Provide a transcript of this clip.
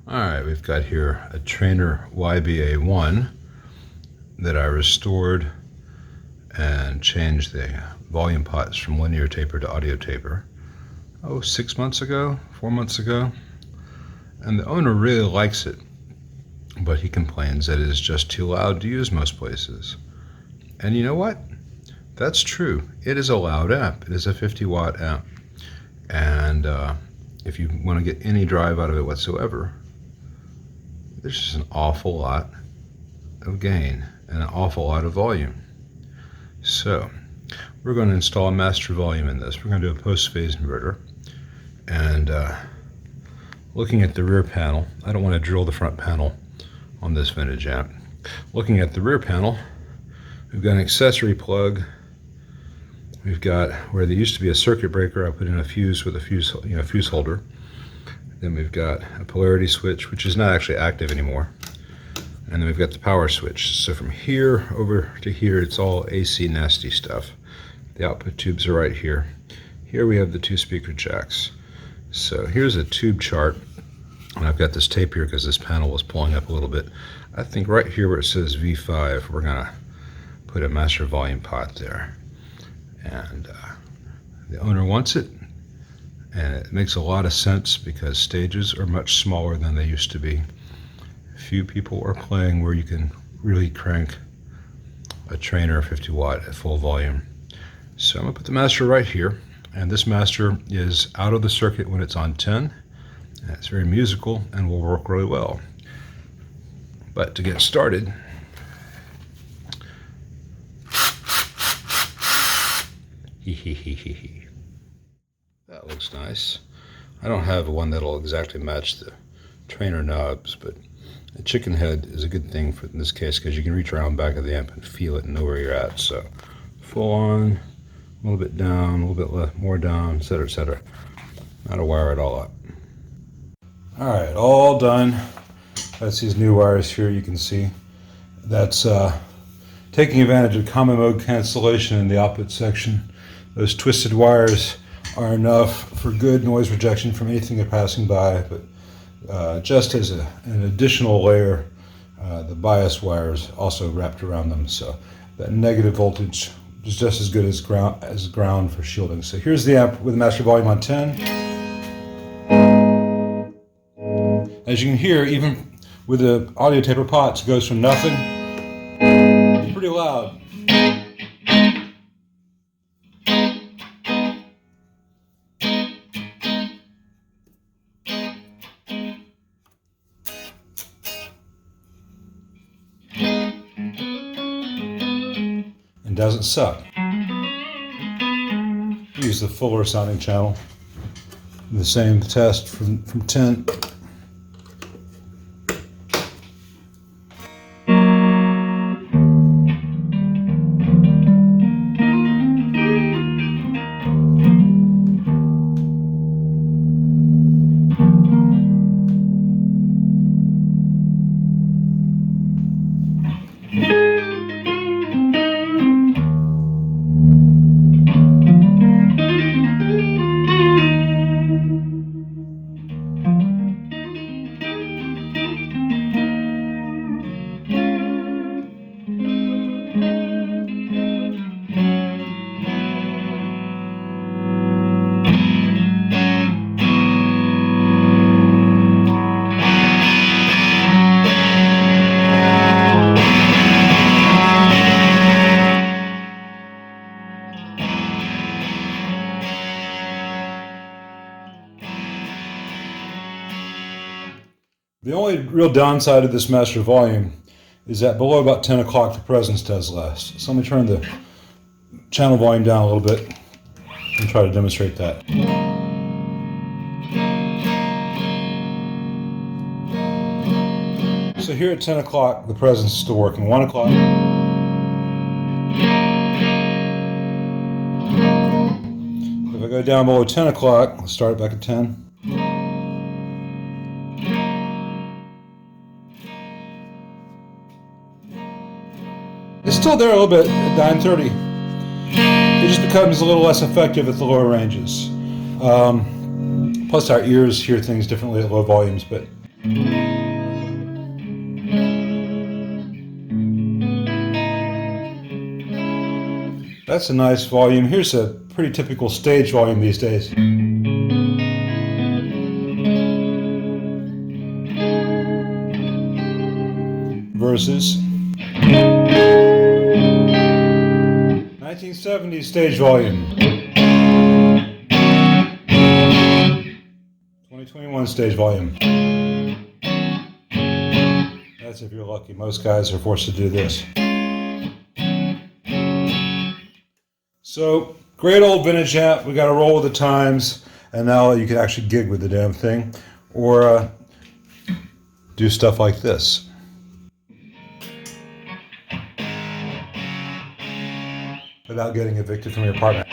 Alright, we've got here a Traynor YBA-1 that I restored and changed the volume pots from linear taper to audio taper, 6 months ago, 4 months ago. And the owner really likes it, but he complains that it is just too loud to use most places. And you know what? That's true. It is a loud amp. It is a 50-watt amp. And if you want to get any drive out of it whatsoever, there's just an awful lot of gain and an awful lot of volume. So we're going to install a master volume in this. We're going to do a post-phase inverter. And looking at the rear panel, I don't want to drill the front panel on this vintage amp. Looking at the rear panel, we've got an accessory plug. We've got where there used to be a circuit breaker. I put in a fuse with a fuse holder. Then we've got a polarity switch, which is not actually active anymore. And then we've got the power switch. So from here over to here, it's all AC nasty stuff. The output tubes are right here. Here we have the 2 speaker jacks. So here's a tube chart. And I've got this tape here because this panel was pulling up a little bit. I think right here where it says V5, we're gonna put a master volume pot there. And the owner wants it. And it makes a lot of sense because stages are much smaller than they used to be. Few people are playing where you can really crank a Traynor 50 watt at full volume. So I'm gonna put the master right here. And this master is out of the circuit when it's on 10. And it's very musical and will work really well. But to get started, that looks nice. I don't have one that'll exactly match the Traynor knobs, but a chicken head is a good thing for in this case because you can reach around back of the amp and feel it and know where you're at. So full on, a little bit down, a little bit more down, etc., etc. How to wire it all up. All right, all done. That's these new wires here. You can see that's taking advantage of common mode cancellation in the output section. Those twisted wires are enough for good noise rejection from anything they're passing by, but just as an additional layer, the bias wires also wrapped around them, so that negative voltage is just as good as ground for shielding. So here's the amp with the master volume on 10. As you can hear, even with the audio taper pots, it goes from nothing, pretty loud. And doesn't suck. Use the fuller sounding channel. The same test from 10. The only real downside of this master volume is that below about 10 o'clock the presence does less. So let me turn the channel volume down a little bit and try to demonstrate that. So here at 10 o'clock the presence is still working. 1 o'clock. If I go down below 10 o'clock, let's start it back at 10. It's still there a little bit at 9:30. It just becomes a little less effective at the lower ranges. Plus our ears hear things differently at low volumes, but That's a nice volume. Here's a pretty typical stage volume these days. Versus 1970s stage volume. 2021 stage volume. That's if you're lucky. Most guys are forced to do this. So, great old vintage amp. We got to roll with the times, and now you can actually gig with the damn thing, or do stuff like this. Without getting evicted from your apartment.